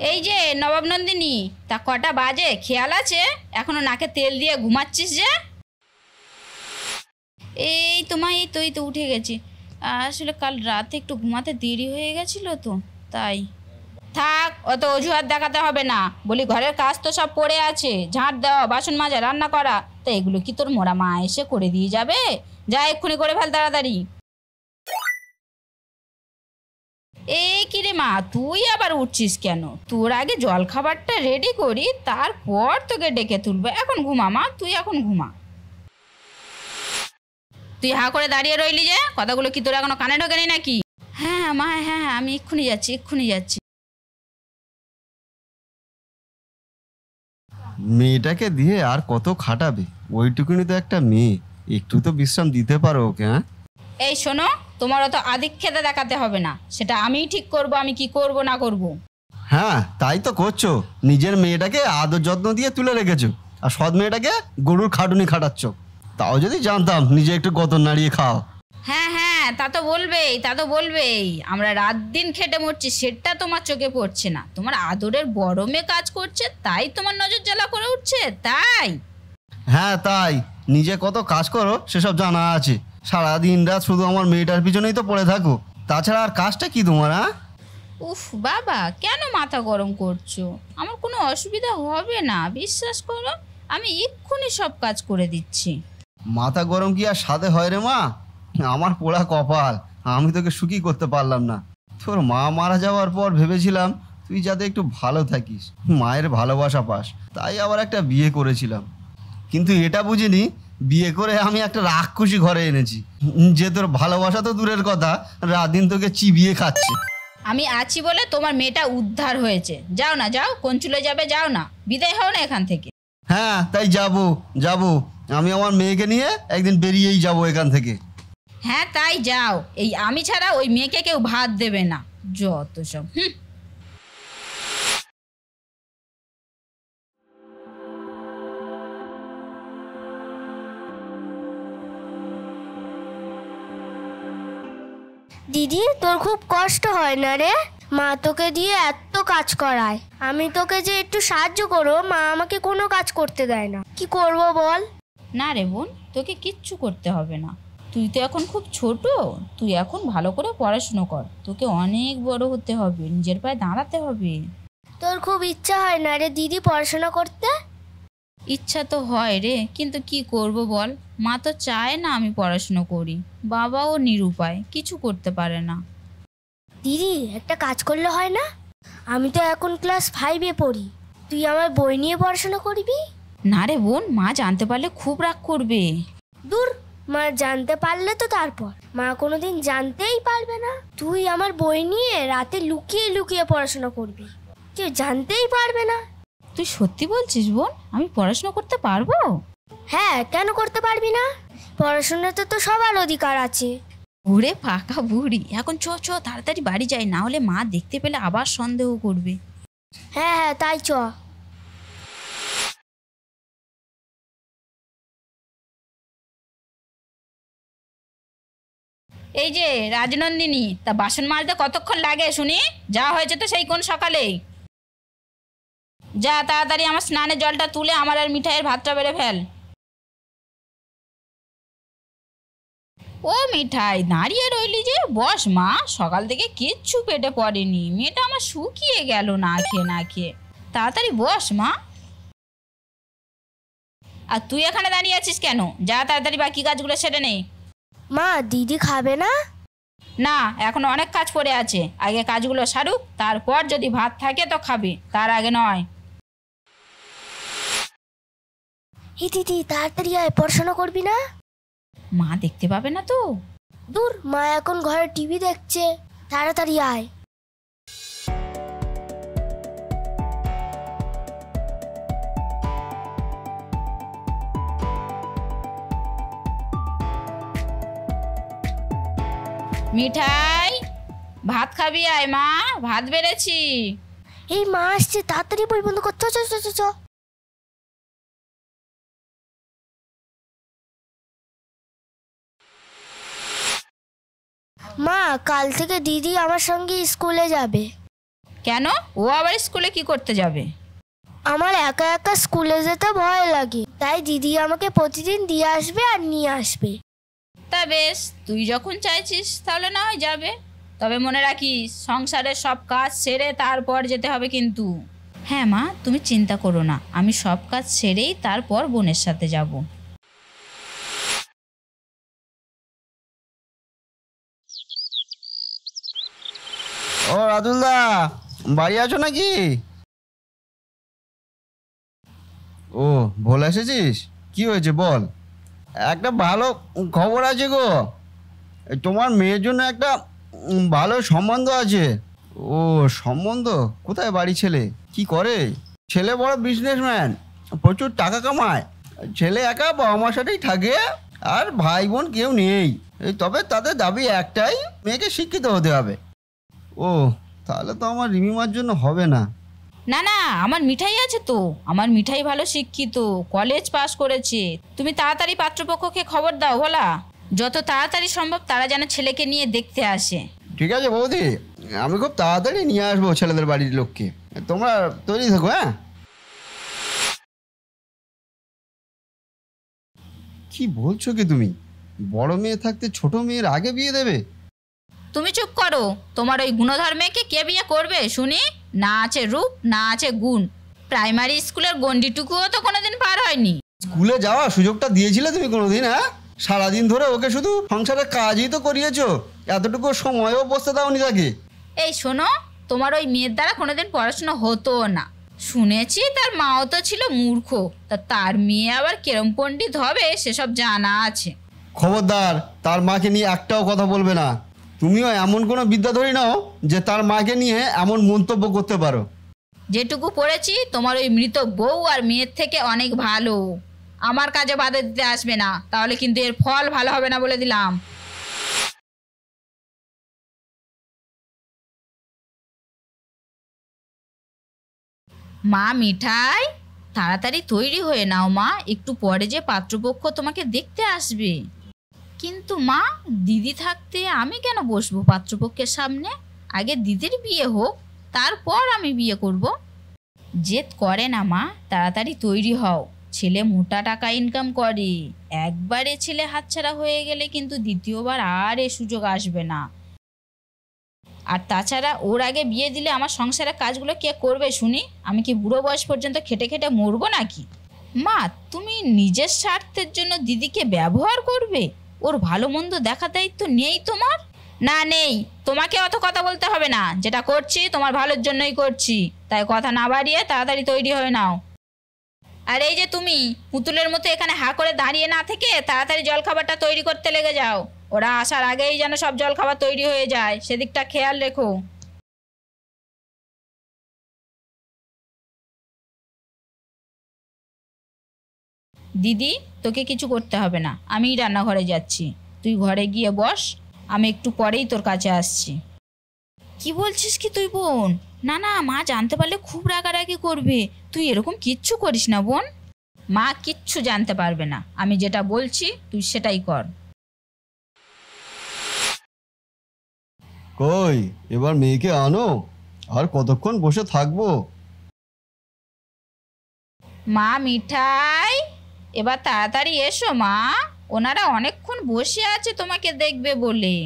এই যে নবাব নন্দিনী, তা কটা বাজে খেয়াল আছে? এখনো নাকে তেল দিয়ে ঘুমাচ্ছিস যে? এই তোমায় এই তো উঠে গেছি। আসলে কাল রাতে একটু ঘুমাতে দেরি হয়ে গেছিল তো তাই। থাক, অত অজুহাত দেখাতে হবে না। বলি ঘরের কাজ তো সব পড়ে আছে, ঝাঁট দেওয়া, বাসন মাজা, রান্না করা। তা এগুলো কি তোর মোড়া মা এসে করে দিয়ে যাবে? যা এক্ষুনি করে ফেল তাড়াতাড়ি। এই কিরে মা, তুই আবার উঠছিস কেন? তোর আগে জল খাবারটা রেডি করি, তারপর তোকে ডেকে তুলবে। এখন ঘুমা মা, তুই এখন ঘুমা। তুই হা করে দাঁড়িয়ে রইলি যে, কথাগুলো কি তোর এখনো কানে ঢোকেনি নাকি? হ্যাঁ মা, হ্যাঁ আমি এক্ষুনি যাচ্ছি। মেয়েটাকে দিয়ে আর কত খাটাবে? ওইটুকুনি তো একটা মেয়ে, একটু তো বিশ্রাম দিতে পারো ওকে। হ্যাঁ এই শোনো, তোমার অত আধিক্যতা দেখাতে হবে না। সেটা আমিই ঠিক করব, আমি কি করব না করব। হ্যাঁ, তাই তো করছো। নিজের মেয়েটাকে আদর যত্ন দিয়ে তুলে রেখেছো, আর সৎ মেয়েটাকে গরুর খাটুনি খাটাচ্ছ। তাও যদি জানতাম নিজে একটু গতর নাড়িয়ে খাও। হ্যাঁ, তা তো বলবেই। আমরা রাত দিন খেটে মরছি, সেটা তোমার চোখে পড়ছে না। তোমার আদরের বড় মেয়ে কাজ করছে, তাই তোমার নজর জ্বালা করে উঠছে, তাই? হ্যাঁ তাই, নিজে কত কাজ করো সেসব জানা আছে। সারাদিন রাত শুধু আমার মেয়েটার পিছনেই তো পড়ে থাকো, তাছাড়া আর কাজটা কি তোমার? হ্যাঁ উফ বাবা, কেন মাথা গরম করছো? আমার কোনো অসুবিধা হবে না, বিশ্বাস করো। আমি এক্ষুনি সব কাজ করে দিচ্ছি। মাথা গরম কি আর সাথে হয় রে মা? আমার পোড়া কপাল, আমি তোকে সুখী করতে পারলাম না। তোর মা মারা যাওয়ার পর ভেবেছিলাম তুই যাতে একটু ভালো থাকিস, মায়ের ভালোবাসা পাস, তাই আবার একটা বিয়ে করেছিলাম। কিন্তু এটা বুঝিনি বিয়ে করে আমি একটা রাক্ষসী ঘরে এনেছি, যে তোর ভালোবাসা তো দূরের কথা, রাত দিন তোকে চিবিয়ে খাচ্ছে। আমি আছি বলে তোমার মেয়েটা উদ্ধার হয়েছে। যাও না, যাও, কোন চুলে যাবে, যাও না, বিদায় হও না এখান থেকে। হ্যাঁ তাই যাবো, আমি আমার মেয়েকে নিয়ে একদিন বেরিয়েই যাবো এখান থেকে। হ্যাঁ তাই যাও, এই আমি ছাড়া ওই মেয়েকে কেউ ভাত দেবে না। যত সব। দিদি, তোর খুব কষ্ট হয় না রে? মা তোকে দিয়ে এত কাজ করায়, আমি তোকে যে একটু সাহায্য করো, মা আমাকে কোনো কাজ করতে দেয় না। কি করব বল? না রে বোন, তোকে কিচ্ছু করতে হবে না। তুই তো এখন খুব ছোট। তুই এখন ভালো করে পড়াশুনো কর। তোকে অনেক বড় হতে হবে, নিজের পায়ে দাঁড়াতে হবে। তোর খুব ইচ্ছা হয় না রে দিদি পড়াশোনা করতে? ইচ্ছা তো হয় রে, কিন্তু কি করব বল। মা তো চায় না আমি পড়াশুনো করি। বাবাও নিরুপায়, কিছু করতে পারে না। দিদি, একটা কাজ করলে হয় না? আমি তো এখন ক্লাস 5-এ পড়ি, তুই আমার বই নিয়ে পড়াশোনা করবি। না রে বোন, মা জানতে পারলে খুব রাগ করবে। দূর, মা জানতে পারলে তো তারপর? মা কোনোদিন জানতেই পারবে না। তুই আমার বই নিয়ে রাতে লুকিয়ে লুকিয়ে পড়াশোনা করবি, কেউ জানতেই পারবে না। তুই সত্যি বলছিস বোন? আমি পড়াশোনা করতে পারবো? হ্যাঁ, কেন করতে পারবি না? পড়াশোনাতে তো সবার অধিকার আছে। ওরে পাকা বুড়ি, এখন চ তাড়াতাড়ি বাড়ি যাই, না হলে মা দেখতে পেলে আবার সন্দেহ করবে। হ্যাঁ তাই চ। এই যে রাজনন্দিনী, তা বাসন মাজতে কতক্ষণ লাগে শুনি? যা হয়েছে তো সেই কোন সকালেই। যা তাড়াতাড়ি আমার স্নানের জলটা তুলে আমার আর মিঠাইয়ের ভাতটা বেড়ে ফেল। ও মিঠাই, দাঁড়িয়ে রইলি যে? বস মা, সকাল থেকে কিচ্ছু পেটে পড়েনি, মেয়েটা আমার শুকিয়ে গেল না খেয়ে। তাড়াতাড়ি বস মা। আর তুই এখানে দাঁড়িয়ে আছিস কেন? যা তাড়াতাড়ি বাকি কাজগুলো সেরে নে। মা, দিদি খাবে না? না, এখনো অনেক কাজ পড়ে আছে। আগে কাজগুলো সারুক, তারপর যদি ভাত থাকে তো খাবে, তার আগে নয়। হে দিদি, তাড়াতাড়ি আয়, পড়াশোনা করবি না? মা দেখতে পাবে না তো? দূর, মা এখন ঘরে টিভি দেখছে, তাড়াতাড়ি আয়। মিঠাই, ভাত খাবি? আয় মা, ভাত বেড়েছি। এই মা আসছে, তাড়াতাড়ি বই বন্ধ কর। চ চ চ চ। মা, কাল থেকে দিদি আমার সঙ্গে স্কুলে যাবে। কেন, ও আবার স্কুলে কি করতে যাবে? আমার একা একা স্কুলে যেতে ভয় লাগে, তাই দিদি আমাকে প্রতিদিন দিয়ে আসবে আর নিয়ে আসবে। তা বেশ, তুই যখন চাইছিস তাহলে না হয় যাবে। তবে মনে রাখিস, সংসারের সব কাজ সেরে তারপর যেতে হবে কিন্তু। হ্যাঁ মা, তুমি চিন্তা করো না, আমি সব কাজ সেরেই তারপর বোনের সাথে যাব। ও রাতুলদা, বাড়ি আছো নাকি? ও, বলে এসেছিস? কি হয়েছে বল। একটা ভালো খবর আছে গো, তোমার মেয়ের জন্য একটা ভালো সম্বন্ধ আছে। ও, সম্বন্ধ? কোথায় বাড়ি? ছেলে কি করে? ছেলে বড় বিজনেসম্যান, প্রচুর টাকা কামায়। ছেলে একা বাবা মার সাথেই থাকে, আর ভাই বোন কেউ নেই। তবে তাদের দাবি একটাই, মেয়েকে শিক্ষিত হতে হবে। ও, তাহলে তো আমার রিমিমার জন্য হবে না। না না, আমার মিঠাই আছে তো। আমার মিঠাই ভালো শিক্ষিত, কলেজ পাশ করেছে। তুমি তাড়াতাড়ি পাত্রপক্ষকে খবর দাও ভোলা, যত তাড়াতাড়ি সম্ভব তারা যেন ছেলেকে নিয়ে দেখতে আসে। ঠিক আছে বৌদি, আমি খুব তাড়াতাড়ি নিয়ে আসবো ছেলেদের বাড়ির লোককে। তোমরা তৈরি থাকো। হ্যাঁ, কি বলছো কি তুমি? বড় মেয়ে থাকতে ছোট মেয়ের আগে বিয়ে দেবে? তুমি চুপ করো। তোমার ওই গুণধর মেয়েকে কে বিয়ে করবে শুনি? না আছে রূপ, না আছে গুণ। প্রাইমারি স্কুলের গণ্ডিটুকুও তো কোনোদিন পার হয়নি। স্কুলে যাওয়ার সুযোগটা দিয়েছিলে তুমি কোনোদিন? হ্যাঁ, সারাদিন ধরে ওকে শুধু সংসারের কাজই তো করিয়েছো, এতটুকু সময়ও বসতে দাওনি তাকে। এই শোনো, তোমার ওই মেয়ের দ্বারা কোনোদিন পড়াশোনা হতো না। শুনেছি তার মাও তো ছিল মূর্খ, তা তার মেয়ে আবার কেরম পণ্ডিত হবে সেসব জানা আছে। খবরদার, তার মাকে নিয়ে একটাও কথা বলবে না। তুমিও এমন কোনো বিদ্যা ধরি নাও যে তার মাকে নিয়ে এমন মন্তব্য করতে পারো। যেটুকু পড়েছি তোমার ওই মৃত বউ আর মেয়ের থেকে অনেক ভালো। আমার কাজে বাধা দিতে আসবে না, তাহলে কিন্তু এর ফল ভালো হবে না বলে দিলাম। মা মিঠাই, তাড়াতাড়ি তৈরি হয়ে নাও মা, একটু পরে যে পাত্রপক্ষ তোমাকে দেখতে আসবে। কিন্তু মা, দিদি থাকতে আমি কেন বসবো পাত্রপক্ষের সামনে? আগে দিদির বিয়ে হোক, তারপর আমি বিয়ে করব। জেদ করে না মা, তাড়াতাড়ি তৈরি হও। ছেলে মোটা টাকা ইনকাম করে, একবারে ছেলে হাতছাড়া হয়ে গেলে কিন্তু দ্বিতীয়বার আর এ সুযোগ আসবে না। আর তাছাড়া ওর আগে বিয়ে দিলে আমার সংসারের কাজগুলো কে করবে শুনি? আমি কি বুড়ো বয়স পর্যন্ত খেটে খেটে মরবো নাকি? মা, তুমি নিজের স্বার্থের জন্য দিদিকে ব্যবহার করবে? ওর ভালো মন্দ দেখার দায়িত্ব নেই তোমার? না নেই, তোমাকে অত কথা বলতে হবে না। যেটা করছি তোমার ভালোর জন্যই করছি, তাই কথা না বাড়িয়ে তাড়াতাড়ি তৈরি হয়ে নাও। আর এই যে তুমি পুতুলের মতো এখানে হা করে দাঁড়িয়ে না থেকে তাড়াতাড়ি জলখাবারটা তৈরি করতে লেগে যাও। ওরা আসার আগেই যেন সব জলখাবার তৈরি হয়ে যায়, সেদিকটা খেয়াল রেখো। দিদি, তোকে কিছু করতে হবে না, আমিই রান্নাঘরে যাচ্ছি। তুই ঘরে গিয়ে বস, আমি একটু পরেই তোর কাছে আসছি। কি বলছিস কি তুই বোন? না না, মা জানতে পারলে খুব রাগারাগি করবে। তুই এরকম কিচ্ছু করিস না বোন। মা কিচ্ছু জানতে পারবে না, আমি যেটা বলছি তুই সেটাই কর। কই, এবার মেয়েকে আনো। আর কতক্ষণ বসে থাকবো? মা মিঠাই, এবার তাড়াতাড়ি এসো মা, ওনারা অনেকক্ষণ বসে আছে তোমাকে দেখবে বলে।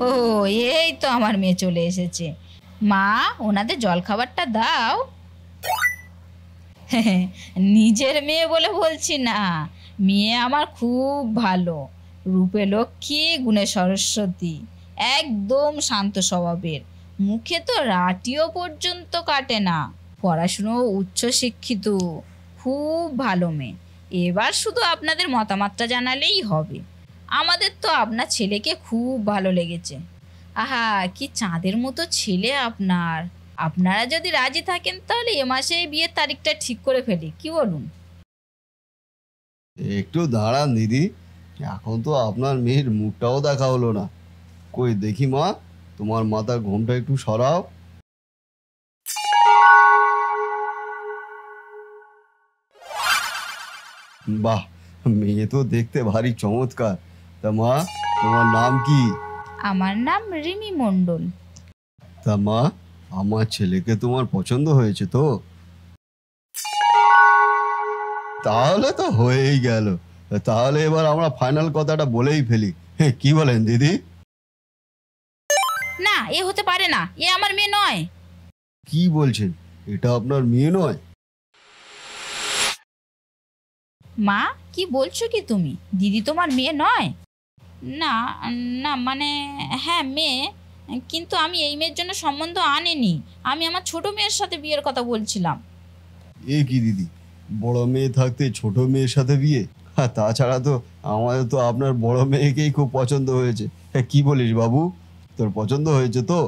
ও, এই তো আমার মেয়ে চলে এসেছে। মা, ওনাদের জলখাবারটা দাও। নিজের মেয়ে বলে বলছি না, মেয়ে আমার খুব ভালো, রূপে লক্ষ্মী, গুণে সরস্বতী, একদম শান্ত স্বভাবের। মুখে তো রাটিও পর্যন্ত কাটে না, পড়াশুনো উচ্চশিক্ষিত, খুব ভালো মেয়ে। এবার শুধু আপনাদের মতামতটা জানালেই হবে। আমাদের তো আপনার ছেলেকে খুব ভালো লেগেছে। আহা, কি চাঁদের মতো ছেলে আপনার। আপনারা যদি রাজি থাকেন তাহলে এ মাসেই বিয়ের তারিখটা ঠিক করে ফেলি, কি বলুন? একটু দাঁড়ান দিদি, এখন তো আপনার মেয়ের মুখটাও দেখা হলো না। কই দেখি মা, তোমার মাথার ঘোমটা একটু সরাও। বাহ, মেয়ে তো দেখতে ভারী চমৎকার। তা মা, তোমার নাম কি? আমার নাম রিমি মণ্ডল। তা মা, আমার ছেলেকে তোমার পছন্দ হয়েছে তো? তাহলে তো হয়েই গেল। তাহলে এবার আমরা ফাইনাল কথাটা বলেই ফেলি। কি বলেন দিদি? না, এ হতে পারে না, এ আমার মেয়ে নয়। কি বলছেন? এটা আপনার মেয়ে নয়? মা, কি বলছো কি তুমি? দিদি তোমার মেয়ে নয়? না, না মানে হ্যাঁ মেয়ে, কিন্তু আমি এই মেয়ের জন্য সম্বন্ধ আনিনি। আমি আমার ছোট মেয়ের সাথে বিয়ের কথা বলছিলাম। এ কি দিদি, বড় মেয়ে থাকতে ছোট মেয়ের সাথে বিয়ে? আর তাছাড়া তো আমাদের তো আপনার বড় মেয়েকেই খুব পছন্দ হয়েছে। কি বলিস বাবু, তোর পছন্দ হয়েছে তো?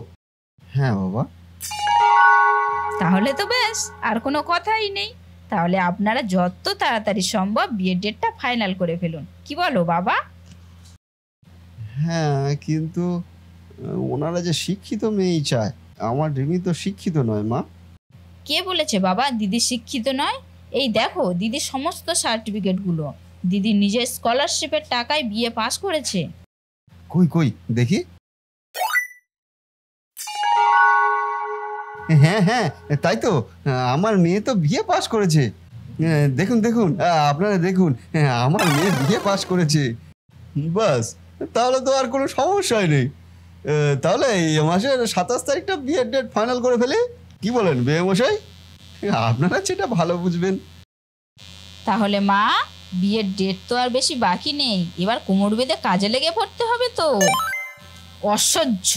হ্যাঁ বাবা। তাহলে তো বেশ, আর কোনো কথাই নেই। তাহলে আপনারা যত তাড়াতাড়ি সম্ভব বিয়ের ডেটটা ফাইনাল করে ফেলুন। কি বলো বাবা? হ্যাঁ, কিন্তু ওনারা যে শিক্ষিত মেয়েই চায়। আমার রিমি তো শিক্ষিত নয় মা। কে বলেছে বাবা দিদি শিক্ষিত নয়? এই দেখো দিদির সমস্ত সার্টিফিকেটগুলো। দিদি নিজের স্কলারশিপের টাকায় বিয়ে পাস করেছে। কই কই দেখি। হ্যাঁ হ্যাঁ, তাই তো, আমার মেয়ে তো বিয়ে পাস করেছে। দেখুন দেখুন, আপনারা দেখুন, আমার মেয়ে বিয়ে পাস করেছে। বাস, তাহলে তো আর কোনো সমস্যাই নেই। তাহলে এই মাসের 27 তারিখটা বিয়ের ডেট ফাইনাল করে ফেলে। কি বলেন বিয়ে মশাই? আপনারা সেটা ভালো বুঝবেন। তাহলে মা, বিয়ের ডেট তো আর বেশি বাকি নেই, এবার কোমর বেঁধে কাজে লেগে পড়তে হবে তো। অসহ্য।